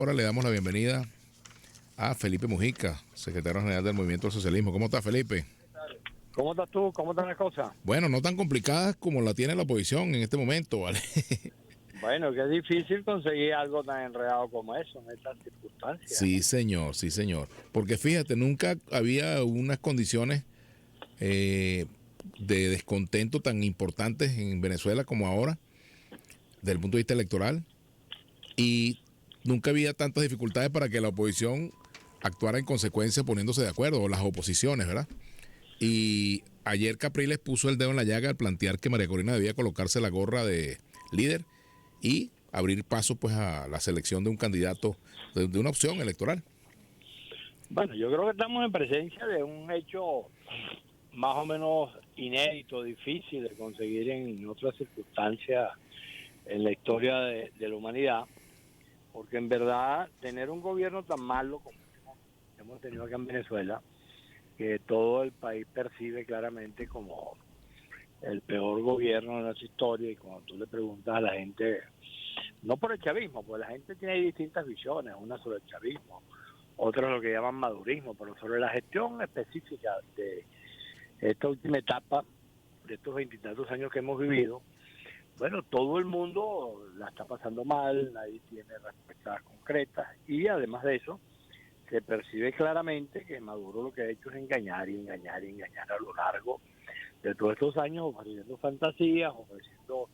Ahora le damos la bienvenida a Felipe Mujica, secretario general del Movimiento del Socialismo. ¿Cómo está, Felipe? ¿Cómo estás tú? ¿Cómo están las cosas? Bueno, no tan complicadas como la tiene la oposición en este momento, ¿vale? Bueno, que es difícil conseguir algo tan enredado como eso en estas circunstancias, Sí, ¿no? señor, sí, señor. Porque fíjate, nunca había unas condiciones eh, de descontento tan importantes en Venezuela como ahora, desde el punto de vista electoral, y nunca había tantas dificultades para que la oposición actuara en consecuencia poniéndose de acuerdo, o las oposiciones, ¿verdad? Y ayer Capriles puso el dedo en la llaga al plantear que María Corina debía colocarse la gorra de líder y abrir paso pues a la selección de un candidato, de una opción electoral. Bueno, yo creo que estamos en presencia de un hecho más o menos inédito, difícil de conseguir en otras circunstancias en la historia de la humanidad, porque en verdad tener un gobierno tan malo como hemos tenido acá en Venezuela, que todo el país percibe claramente como el peor gobierno de nuestra historia, y cuando tú le preguntas a la gente, no por el chavismo, pues la gente tiene distintas visiones, una sobre el chavismo, otra lo que llaman madurismo, pero sobre la gestión específica de esta última etapa, de estos veintitantos años que hemos vivido, bueno, todo el mundo la está pasando mal, nadie tiene respuestas concretas, y además de eso, se percibe claramente que Maduro lo que ha hecho es engañar y engañar y engañar a lo largo de todos estos años, ofreciendo fantasías, ofreciendo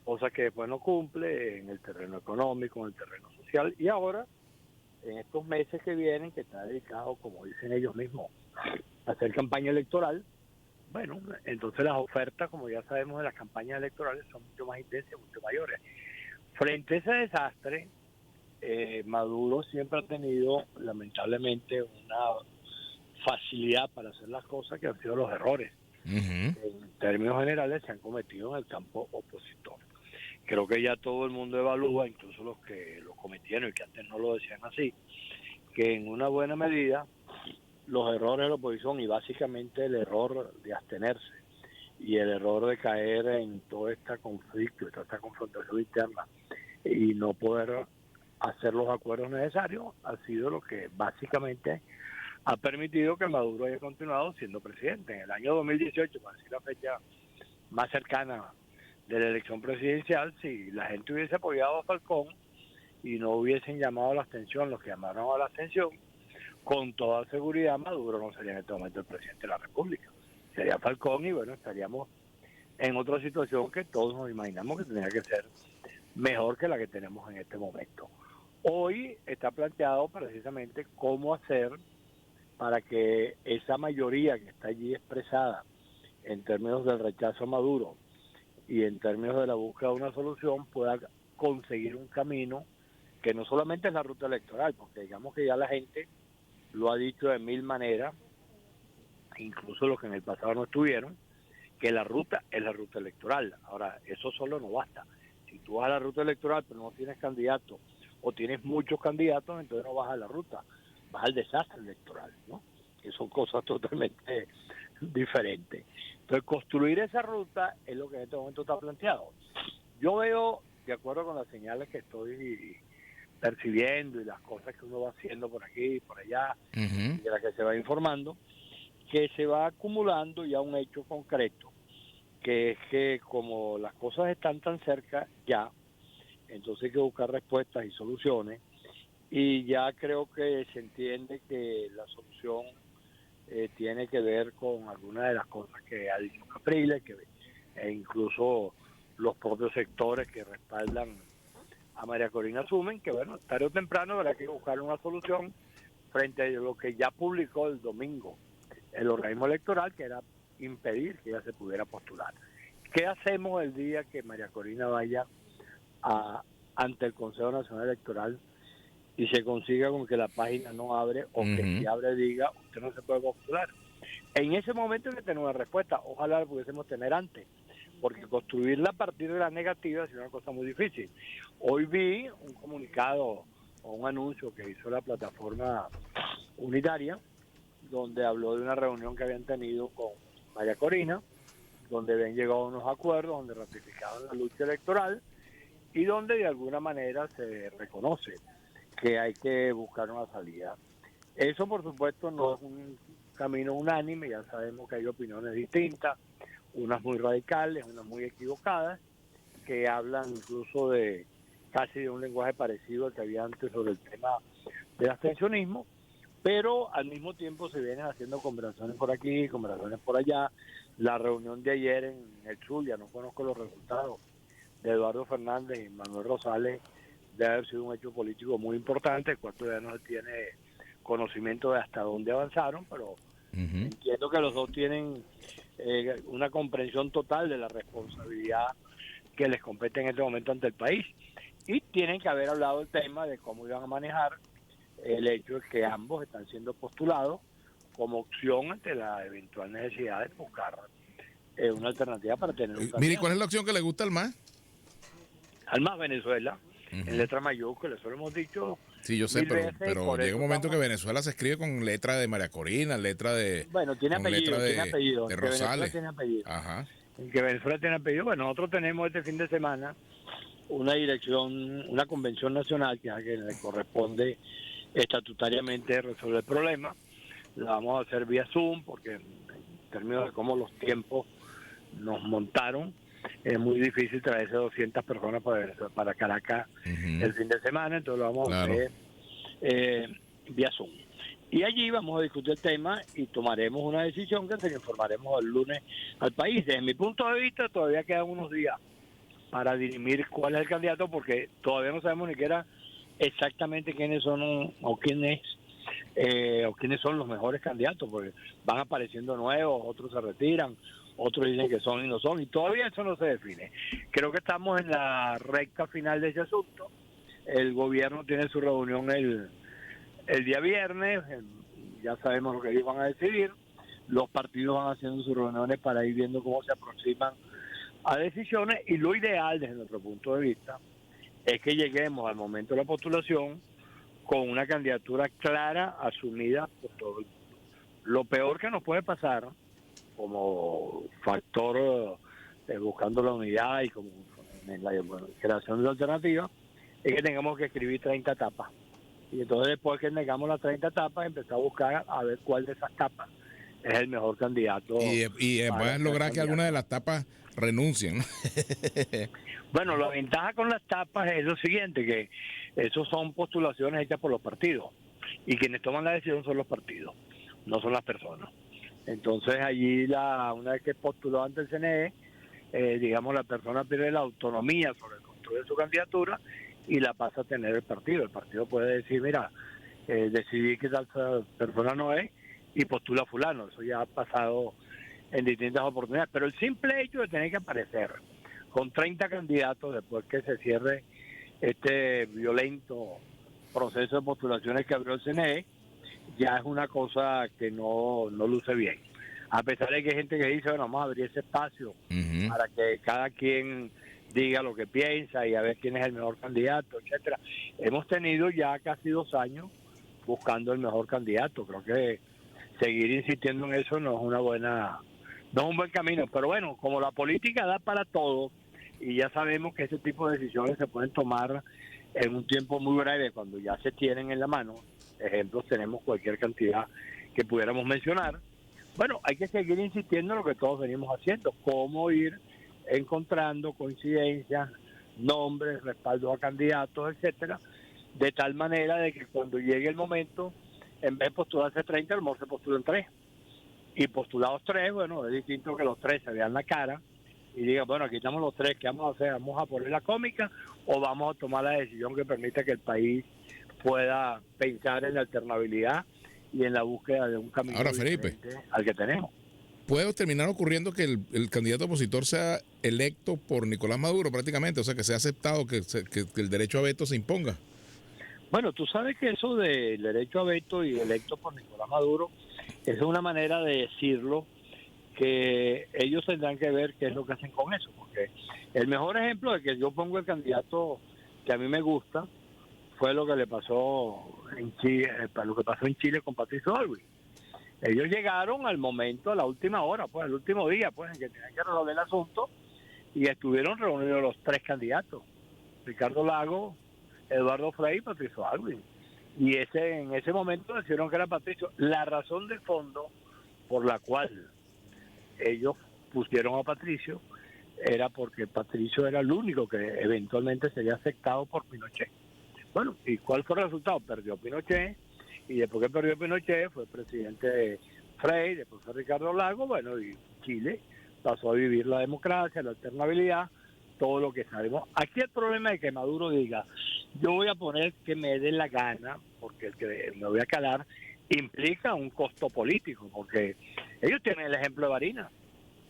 cosas que después no cumple en el terreno económico, en el terreno social, y ahora, en estos meses que vienen, que está dedicado, como dicen ellos mismos, a hacer campaña electoral, bueno, entonces las ofertas, como ya sabemos, de las campañas electorales son mucho más intensas, mucho mayores. Frente a ese desastre, Maduro siempre ha tenido, lamentablemente, una facilidad para hacer las cosas que han sido los errores, Uh-huh. que en términos generales se han cometido en el campo opositor. Creo que ya todo el mundo evalúa, incluso los que lo cometieron y que antes no lo decían así, que en una buena medida los errores de la oposición, y básicamente el error de abstenerse y el error de caer en todo este conflicto, toda esta confrontación interna y no poder hacer los acuerdos necesarios, ha sido lo que básicamente ha permitido que Maduro haya continuado siendo presidente. En el año 2018, para decir la fecha más cercana de la elección presidencial, si la gente hubiese apoyado a Falcón y no hubiesen llamado a la abstención los que llamaron a la abstención, con toda seguridad Maduro no sería en este momento el presidente de la República. Sería Falcón, y bueno, estaríamos en otra situación que todos nos imaginamos que tendría que ser mejor que la que tenemos en este momento. Hoy está planteado precisamente cómo hacer para que esa mayoría que está allí expresada en términos del rechazo a Maduro y en términos de la búsqueda de una solución pueda conseguir un camino que no solamente es la ruta electoral, porque digamos que ya la gente lo ha dicho de mil maneras, incluso los que en el pasado no estuvieron, que la ruta es la ruta electoral. Ahora, eso solo no basta. Si tú vas a la ruta electoral pero no tienes candidato o tienes muchos candidatos, entonces no vas a la ruta, vas al desastre electoral, ¿no? Que son cosas totalmente diferentes. Entonces, construir esa ruta es lo que en este momento está planteado. Yo veo, de acuerdo con las señales que estoy percibiendo y las cosas que uno va haciendo por aquí y por allá, Uh-huh. y de las que se va informando, que se va acumulando ya un hecho concreto, que es que como las cosas están tan cerca ya, entonces hay que buscar respuestas y soluciones, y ya creo que se entiende que la solución tiene que ver con algunas de las cosas que ha dicho Capriles, e incluso los propios sectores que respaldan a María Corina asumen que, bueno, tarde o temprano habrá que buscar una solución frente a lo que ya publicó el domingo el organismo electoral, que era impedir que ella se pudiera postular. ¿Qué hacemos el día que María Corina vaya ante el Consejo Nacional Electoral y se consiga con que la página no abre, o que si Uh-huh. abre diga usted no se puede postular? En ese momento hay que tener una respuesta, ojalá la pudiésemos tener antes, porque construirla a partir de la negativa es una cosa muy difícil. Hoy vi un comunicado o un anuncio que hizo la plataforma unitaria, donde habló de una reunión que habían tenido con María Corina, donde habían llegado a unos acuerdos, donde ratificaban la lucha electoral y donde de alguna manera se reconoce que hay que buscar una salida. Eso, por supuesto, no es un camino unánime, ya sabemos que hay opiniones distintas, unas muy radicales, unas muy equivocadas, que hablan incluso de casi de un lenguaje parecido al que había antes sobre el tema del abstencionismo, pero al mismo tiempo se vienen haciendo conversaciones por aquí, conversaciones por allá. La reunión de ayer en el Zulia, no conozco los resultados, de Eduardo Fernández y Manuel Rosales, debe haber sido un hecho político muy importante, el cual todavía no se tiene conocimiento de hasta dónde avanzaron, pero entiendo que los dos tienen una comprensión total de la responsabilidad que les compete en este momento ante el país, y tienen que haber hablado del tema de cómo iban a manejar el hecho de que ambos están siendo postulados como opción ante la eventual necesidad de buscar una alternativa para tener un candidato. Mire, ¿cuál es la opción que le gusta al más? Al más Venezuela, en letra mayúscula, eso lo hemos dicho. Sí, yo sé, pero llega un momento que Venezuela se escribe con letra de María Corina, letra de... Bueno, tiene apellido, de Rosales. Tiene apellido. Ajá. Que Venezuela tiene apellido. Bueno, nosotros tenemos este fin de semana una dirección, una convención nacional que a quien le corresponde estatutariamente resolver el problema. La vamos a hacer vía Zoom porque en términos de cómo los tiempos nos montaron, es muy difícil traerse 200 personas para Caracas el fin de semana, entonces lo vamos a hacer vía Zoom. Y allí vamos a discutir el tema y tomaremos una decisión que se le informaremos el lunes al país. Desde mi punto de vista todavía quedan unos días para dirimir cuál es el candidato, porque todavía no sabemos ni siquiera exactamente quiénes son o quiénes son los mejores candidatos, porque van apareciendo nuevos, otros se retiran, otros dicen que son y no son, y todavía eso no se define. Creo que estamos en la recta final de ese asunto. El gobierno tiene su reunión el día viernes, ya sabemos lo que ellos van a decidir. Los partidos van haciendo sus reuniones para ir viendo cómo se aproximan a decisiones, y lo ideal desde nuestro punto de vista es que lleguemos al momento de la postulación con una candidatura clara, asumida por todo el mundo. Lo peor que nos puede pasar como factor buscando la unidad y como en la creación de la alternativa es que tengamos que escribir 30 tapas. Y entonces después que negamos las 30 tapas, empezar a buscar a ver cuál de esas tapas es el mejor candidato. Y además lograr que alguna de las tapas renuncien. Bueno, la ventaja con las tapas es lo siguiente, que esos son postulaciones hechas por los partidos. Y quienes toman la decisión son los partidos, no son las personas. Entonces allí, una vez que postuló ante el CNE, digamos, la persona pierde la autonomía sobre el control de su candidatura y la pasa a tener el partido. El partido puede decir, mira, decidí que tal persona no es y postula a fulano. Eso ya ha pasado en distintas oportunidades. Pero el simple hecho de tener que aparecer con 30 candidatos después que se cierre este violento proceso de postulaciones que abrió el CNE, ya es una cosa que no luce bien. A pesar de que hay gente que dice, bueno, vamos a abrir ese espacio para que cada quien diga lo que piensa y a ver quién es el mejor candidato, etcétera. Hemos tenido ya casi 2 años buscando el mejor candidato. Creo que seguir insistiendo en eso no es un buen camino. Pero bueno, como la política da para todo y ya sabemos que ese tipo de decisiones se pueden tomar en un tiempo muy breve cuando ya se tienen en la mano. Ejemplos tenemos cualquier cantidad que pudiéramos mencionar. Bueno, hay que seguir insistiendo en lo que todos venimos haciendo, cómo ir encontrando coincidencias, nombres, respaldos a candidatos, etcétera, de tal manera de que cuando llegue el momento, en vez de postularse 30, a lo mejor se postulan 3. Y postulados 3, bueno, es distinto que los 3 se vean la cara y digan, bueno, aquí estamos los 3, ¿qué vamos a hacer? ¿Vamos a poner la cómica o vamos a tomar la decisión que permita que el país pueda pensar en la alternabilidad y en la búsqueda de un camino ahora, Felipe, al que tenemos? ¿Puede terminar ocurriendo que el candidato opositor sea electo por Nicolás Maduro prácticamente? O sea, que sea aceptado, que el derecho a veto se imponga. Bueno, tú sabes que eso del derecho a veto y electo por Nicolás Maduro es una manera de decirlo, que ellos tendrán que ver qué es lo que hacen con eso, porque el mejor ejemplo de que yo pongo el candidato que a mí me gusta fue lo que le pasó en Chile, con Patricio Aylwin. Ellos llegaron al momento, a la última hora, pues al último día, pues en que tenían que resolver el asunto, y estuvieron reunidos los 3 candidatos: Ricardo Lago, Eduardo Frei y Patricio Aylwin. Y en ese momento decidieron que era Patricio. La razón de fondo por la cual ellos pusieron a Patricio era porque Patricio era el único que eventualmente sería aceptado por Pinochet. Bueno, ¿y cuál fue el resultado? Perdió Pinochet, y después que perdió Pinochet fue presidente Frei, después fue Ricardo Lagos, bueno, y Chile pasó a vivir la democracia, la alternabilidad, todo lo que sabemos. Aquí el problema es que Maduro diga, yo voy a poner que me dé la gana, porque el que me voy a calar implica un costo político, porque ellos tienen el ejemplo de Barinas,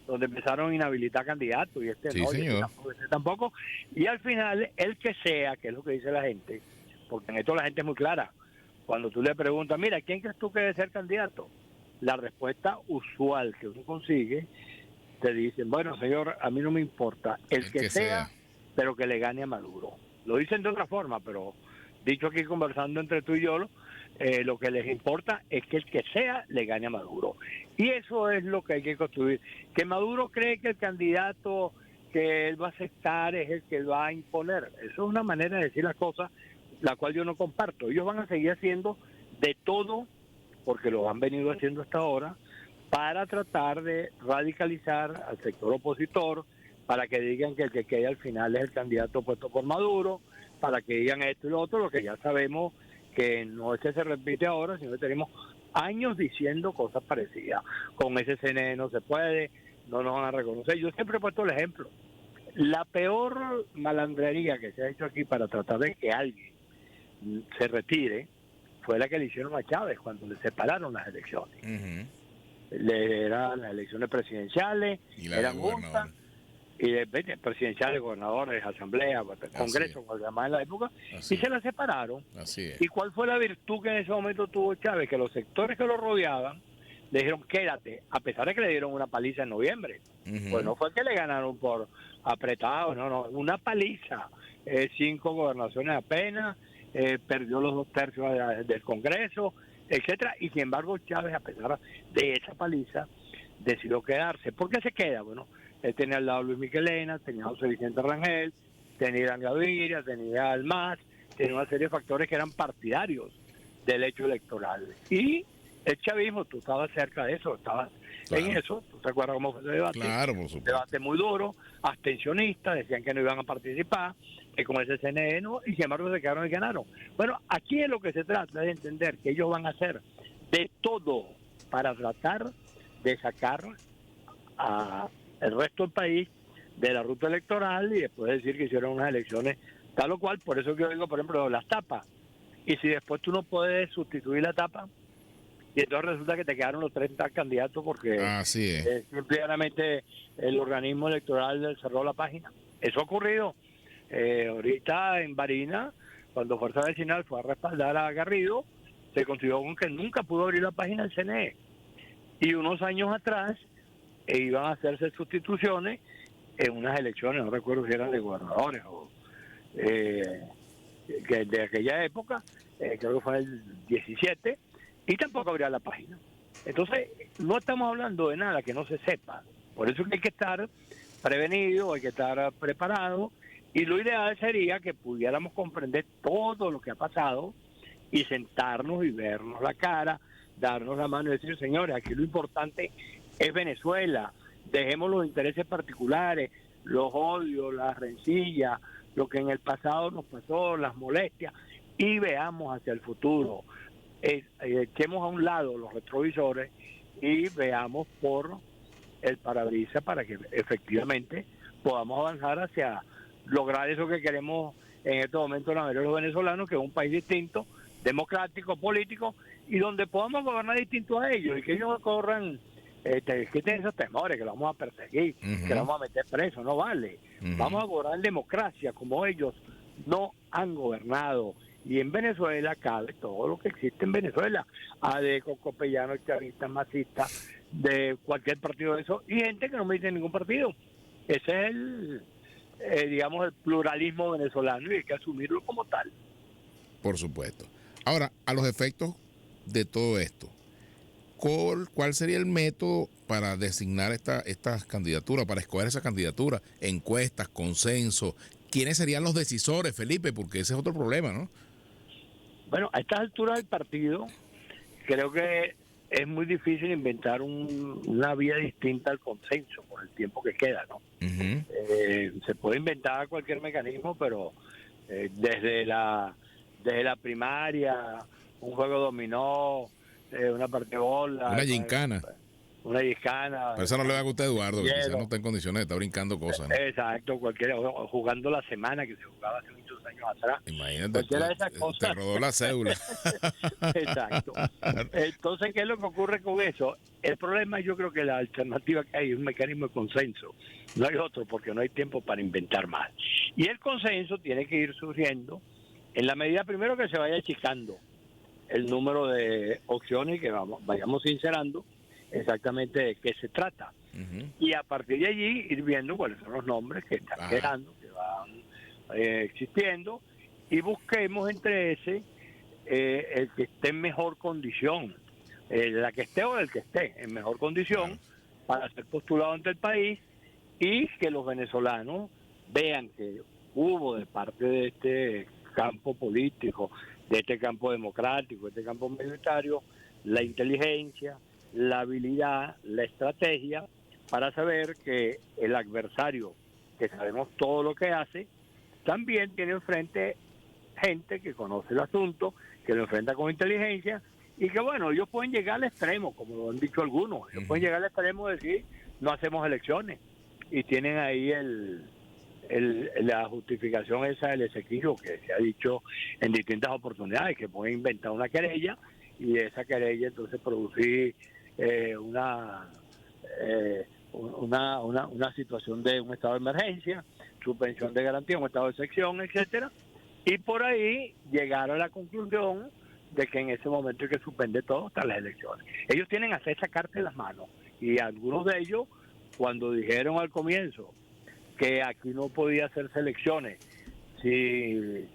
donde empezaron a inhabilitar candidatos, y sí, no, señor. y este tampoco, y al final, el que sea, que es lo que dice la gente, porque en esto la gente es muy clara, cuando tú le preguntas, mira, ¿quién crees tú que debe ser candidato? La respuesta usual que uno consigue, te dicen, bueno, señor, a mí no me importa, el que sea, pero que le gane a Maduro. Lo dicen de otra forma, pero dicho aquí conversando entre tú y yo, lo que les importa es que el que sea le gane a Maduro. Y eso es lo que hay que construir. Que Maduro cree que el candidato que él va a aceptar es el que va a imponer. Eso es una manera de decir las cosas, la cual yo no comparto. Ellos van a seguir haciendo de todo, porque lo han venido haciendo hasta ahora, para tratar de radicalizar al sector opositor, para que digan que el que quede al final es el candidato puesto por Maduro, para que digan esto y lo otro, lo que ya sabemos que no es que se repite ahora, sino que tenemos años diciendo cosas parecidas. Con ese CNE no se puede, no nos van a reconocer. Yo siempre he puesto el ejemplo. La peor malandrería que se ha hecho aquí para tratar de que alguien se retire fue la que le hicieron a Chávez cuando le separaron las elecciones. Eran las elecciones presidenciales, eran juntas, y presidenciales, gobernadores, asambleas, congreso, como se llamaba en la época, y se las separaron. ¿Y cuál fue la virtud que en ese momento tuvo Chávez? Que los sectores que lo rodeaban le dijeron, quédate, a pesar de que le dieron una paliza en noviembre. Pues no fue que le ganaron por apretado, no, una paliza, 5 gobernaciones apenas, perdió los 2/3 del Congreso, etcétera, y sin embargo Chávez, a pesar de esa paliza, decidió quedarse. ¿Por qué se queda? Bueno, él tenía al lado a Luis Miguelena, tenía a José Vicente Rangel, tenía a Irán Gaviria, tenía al MAS, tenía una serie de factores que eran partidarios del hecho electoral. Y el chavismo, tú estabas cerca de eso, estabas en eso, ¿tú te acuerdas cómo fue ese debate? Claro, por supuesto. Debate muy duro, abstencionistas, decían que no iban a participar, que con ese CNE no, y sin embargo se quedaron y ganaron. Bueno, aquí es lo que se trata de entender que ellos van a hacer de todo para tratar de sacar a el resto del país de la ruta electoral y después decir que hicieron unas elecciones tal o cual. Por eso que yo digo, por ejemplo, las tapas. Y si después tú no puedes sustituir la tapa, y entonces resulta que te quedaron los 30 candidatos porque simplemente el organismo electoral cerró la página. Eso ha ocurrido. Ahorita en Barinas, cuando Fuerza Vecinal fue a respaldar a Garrido, se consiguió con que nunca pudo abrir la página del CNE. Y unos años atrás iban a hacerse sustituciones en unas elecciones, no recuerdo si eran de gobernadores o que de aquella época, creo que fue el 17, y tampoco abría la página. Entonces, no estamos hablando de nada que no se sepa. Por eso que hay que estar prevenido, hay que estar preparado, y lo ideal sería que pudiéramos comprender todo lo que ha pasado y sentarnos y vernos la cara, darnos la mano y decir, señores, aquí lo importante es Venezuela, dejemos los intereses particulares, los odios, las rencillas, lo que en el pasado nos pasó, las molestias, y veamos hacia el futuro. Echemos a un lado los retrovisores y veamos por el parabrisas para que efectivamente podamos avanzar hacia lograr eso que queremos en estos momentos la mayoría de los venezolanos, que es un país distinto, democrático, político, y donde podamos gobernar distinto a ellos, y que ellos no corran, que tienen esos temores, que los vamos a perseguir, que los vamos a meter presos, no vale. Vamos a gobernar en democracia, como ellos no han gobernado. Y en Venezuela cabe todo lo que existe en Venezuela, ADECO, copellanos, chavistas, masistas, de cualquier partido de eso, y gente que no milita en ningún partido. Ese es el, digamos, el pluralismo venezolano, y hay que asumirlo como tal. Por supuesto. Ahora, a los efectos de todo esto, ¿cuál sería el método para designar estas candidaturas, para escoger esa candidatura? Encuestas, consenso. ¿Quiénes serían los decisores, Felipe? Porque ese es otro problema, ¿no? Bueno, a estas alturas del partido, creo que es muy difícil inventar una vía distinta al consenso por el tiempo que queda, ¿no? Se puede inventar cualquier mecanismo, pero desde la primaria, un juego dominó, una partida de bola, una gincana. Una gincana. Pero eso no le va a gustar a Eduardo, que quizás no está en condiciones de estar brincando cosas, ¿no? Exacto, cualquiera, jugando la semana que se jugaba hace muchos años atrás. Imagínate, cualquiera de esas cosas. Te rodó la cédula. Exacto. Entonces, ¿qué es lo que ocurre con eso? El problema, yo creo que la alternativa que hay es un mecanismo de consenso. No hay otro, porque no hay tiempo para inventar más. Y el consenso tiene que ir surgiendo en la medida, primero, que se vaya achicando el número de opciones y que vayamos sincerando exactamente de qué se trata. Y a partir de allí ir viendo cuáles son los nombres que están quedando, que van existiendo, y busquemos entre ese el que esté en mejor condición, la que esté o el que esté en mejor condición para ser postulado ante el país, y que los venezolanos vean que hubo de parte de este campo político, de este campo democrático, de este campo mayoritario, la inteligencia, la habilidad, la estrategia para saber que el adversario, que sabemos todo lo que hace, también tiene enfrente gente que conoce el asunto, que lo enfrenta con inteligencia, y que bueno, ellos pueden llegar al extremo, como lo han dicho algunos, ellos pueden llegar al extremo de decir no hacemos elecciones, y tienen ahí la justificación esa del exequivo que se ha dicho en distintas oportunidades, que pueden inventar una querella y de esa querella entonces producir una situación de un estado de emergencia, suspensión de garantía, un estado de excepción, etcétera, y por ahí llegar a la conclusión de que en ese momento hay que suspender todo hasta las elecciones. Ellos tienen hasta esa carta en las manos, y algunos de ellos, cuando dijeron al comienzo que aquí no podía hacerse elecciones si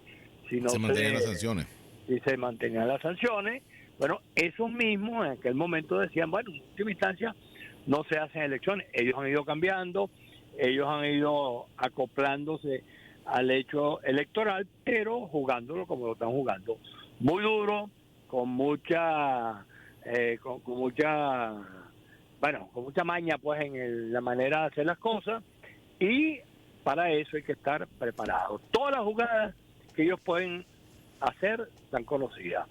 no se mantenían las sanciones, si se mantenían las sanciones, bueno, esos mismos en aquel momento decían, bueno, en última instancia no se hacen elecciones. Ellos han ido cambiando, ellos han ido acoplándose al hecho electoral, pero jugándolo como lo están jugando, muy duro, con mucha con mucha maña pues en la manera de hacer las cosas, y para eso hay que estar preparados. Todas las jugadas que ellos pueden hacer están conocidas.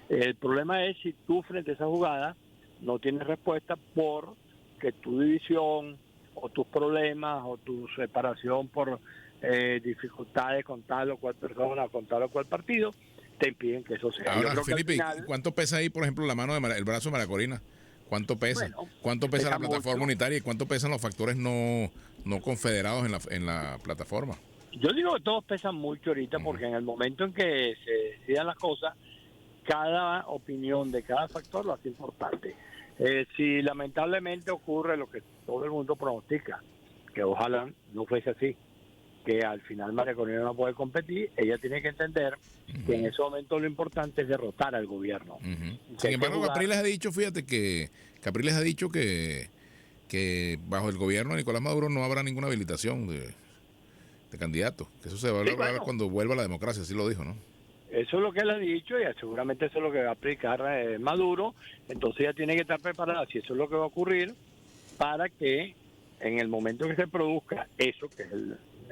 El problema es si tú frente a esa jugada no tienes respuesta porque tu división o tus problemas o tu separación por dificultades con tal o cual persona o con tal o cual partido te impiden que eso sea. Ahora, Felipe, final, ¿cuánto pesa ahí, por ejemplo, la mano de el brazo de María Corina? ¿Cuánto pesa? Bueno, ¿Cuánto pesa la plataforma unitaria y cuánto pesan los factores no confederados en la plataforma? Yo digo que todos pesan mucho ahorita, porque en el momento en que se decidan las cosas, cada opinión de cada factor lo hace importante. Si lamentablemente ocurre lo que todo el mundo pronostica, que ojalá no fuese así, que al final María Corina no puede competir, ella tiene que entender que en ese momento lo importante es derrotar al gobierno. Sin embargo, Capriles ha dicho, fíjate que Capriles ha dicho que bajo el gobierno de Nicolás Maduro no habrá ninguna habilitación de candidato, que eso se va a hablar cuando vuelva la democracia, así lo dijo, ¿no? Eso es lo que él ha dicho, y seguramente eso es lo que va a aplicar Maduro. Entonces ella tiene que estar preparada, si eso es lo que va a ocurrir, para que en el momento que se produzca eso, que es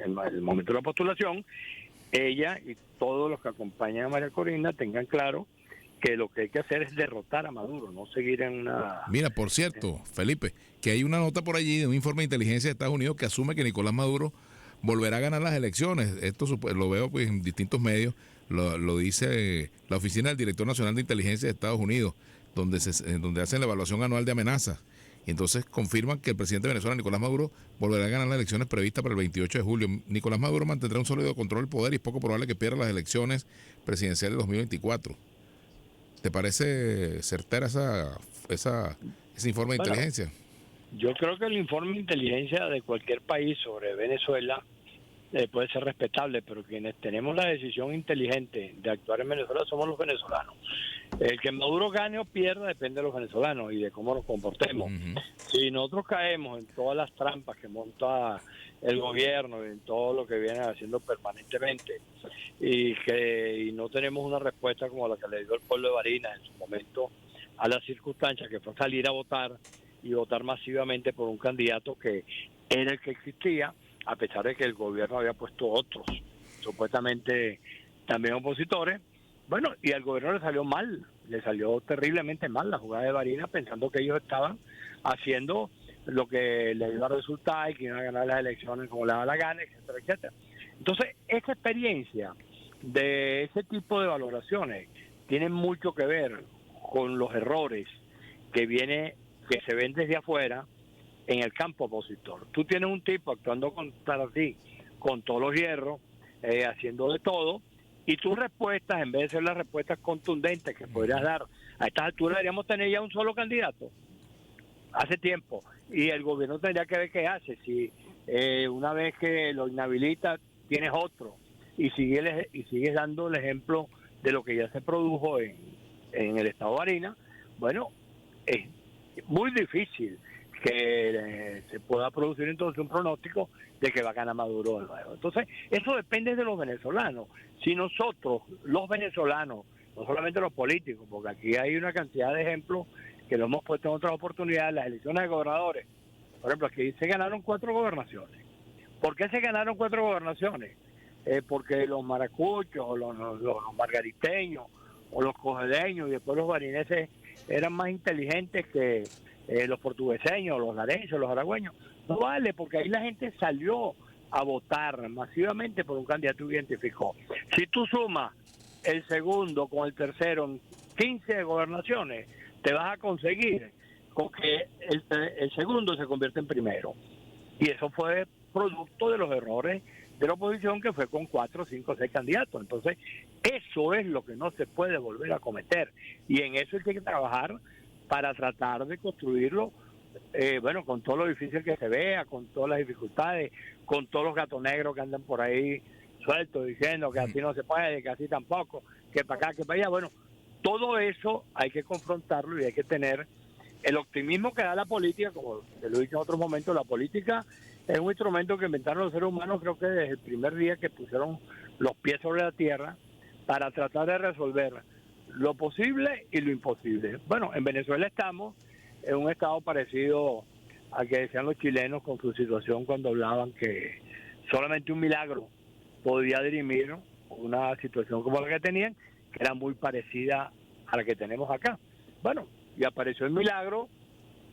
el momento de la postulación, ella y todos los que acompañan a María Corina tengan claro que lo que hay que hacer es derrotar a Maduro, no seguir en una... Mira, por cierto, Felipe, que hay una nota por allí de un informe de inteligencia de Estados Unidos que asume que Nicolás Maduro volverá a ganar las elecciones. Esto lo veo pues en distintos medios, lo dice la Oficina del Director Nacional de Inteligencia de Estados Unidos, donde hacen la evaluación anual de amenazas. Y entonces confirman que el presidente de Venezuela, Nicolás Maduro, volverá a ganar las elecciones previstas para el 28 de julio. Nicolás Maduro mantendrá un sólido control del poder y es poco probable que pierda las elecciones presidenciales de 2024. ¿Te parece certera ese informe de inteligencia? Yo creo que el informe de inteligencia de cualquier país sobre Venezuela puede ser respetable, pero quienes tenemos la decisión inteligente de actuar en Venezuela somos los venezolanos. El que Maduro gane o pierda depende de los venezolanos y de cómo nos comportemos. Si nosotros caemos en todas las trampas que monta el gobierno y en todo lo que viene haciendo permanentemente y no tenemos una respuesta como la que le dio el pueblo de Barinas en su momento a las circunstancias, que fue salir a votar y votar masivamente por un candidato que era el que existía, a pesar de que el gobierno había puesto otros, supuestamente también opositores. Bueno, y al gobierno le salió mal, le salió terriblemente mal la jugada de Barinas, pensando que ellos estaban haciendo lo que les iba a resultar y que iban a ganar las elecciones como les da la gana, etcétera, etcétera. Entonces, esa experiencia de ese tipo de valoraciones tiene mucho que ver con los errores que se ven desde afuera en el campo opositor. Tú tienes un tipo actuando contra ti con todos los hierros, haciendo de todo, y tus respuestas, en vez de ser las respuestas contundentes que podrías dar, a estas alturas deberíamos tener ya un solo candidato hace tiempo, y el gobierno tendría que ver qué hace. Si una vez que lo inhabilita tienes otro y sigues dando el ejemplo de lo que ya se produjo en el estado de Barinas, bueno, es muy difícil que se pueda producir entonces un pronóstico de que va a ganar Maduro de nuevo. Entonces, eso depende de los venezolanos. Si nosotros, los venezolanos, no solamente los políticos, porque aquí hay una cantidad de ejemplos que lo hemos puesto en otras oportunidades, las elecciones de gobernadores. Por ejemplo, aquí se ganaron 4 gobernaciones. ¿Por qué se ganaron 4 gobernaciones? Porque los maracuchos, o los margariteños, o los cojedeños y después los barineses eran más inteligentes que los portugueseños, los larenses, los aragüeños. No vale, porque ahí la gente salió a votar masivamente por un candidato que identificó. Si tú sumas el segundo con el tercero en 15 gobernaciones, te vas a conseguir con que el segundo se convierte en primero. Y eso fue producto de los errores de la oposición, que fue con 4, 5, 6 candidatos. Entonces, eso es lo que no se puede volver a cometer. Y en eso hay que trabajar para tratar de construirlo, bueno, con todo lo difícil que se vea, con todas las dificultades, con todos los gatos negros que andan por ahí sueltos diciendo que así no se puede, que así tampoco, que para acá, que para allá. Bueno, todo eso hay que confrontarlo y hay que tener el optimismo que da la política. Como te lo he dicho en otros momentos, la política es un instrumento que inventaron los seres humanos, creo que desde el primer día que pusieron los pies sobre la tierra, para tratar de resolver lo posible y lo imposible. Bueno, en Venezuela estamos en un estado parecido al que decían los chilenos con su situación cuando hablaban que solamente un milagro podía dirimir una situación como la que tenían, que era muy parecida a la que tenemos acá. Bueno, y apareció el milagro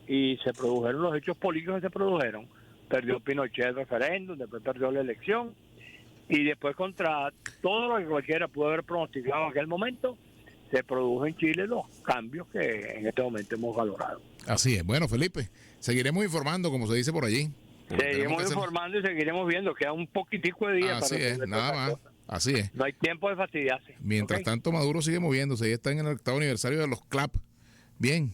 y se produjeron los hechos políticos que se produjeron. Perdió Pinochet el referéndum, después perdió la elección, y después, contra todo lo que cualquiera pudo haber pronosticado en aquel momento, se produjo en Chile los cambios que en este momento hemos valorado. Así es. Bueno, Felipe, seguiremos informando, como se dice por allí. Seguiremos informando y seguiremos viendo. Queda un poquitico de días. Así es, nada más. Así es. No hay tiempo de fastidiarse. Mientras tanto, Maduro sigue moviéndose. Ya está en el octavo aniversario de los CLAP. Bien.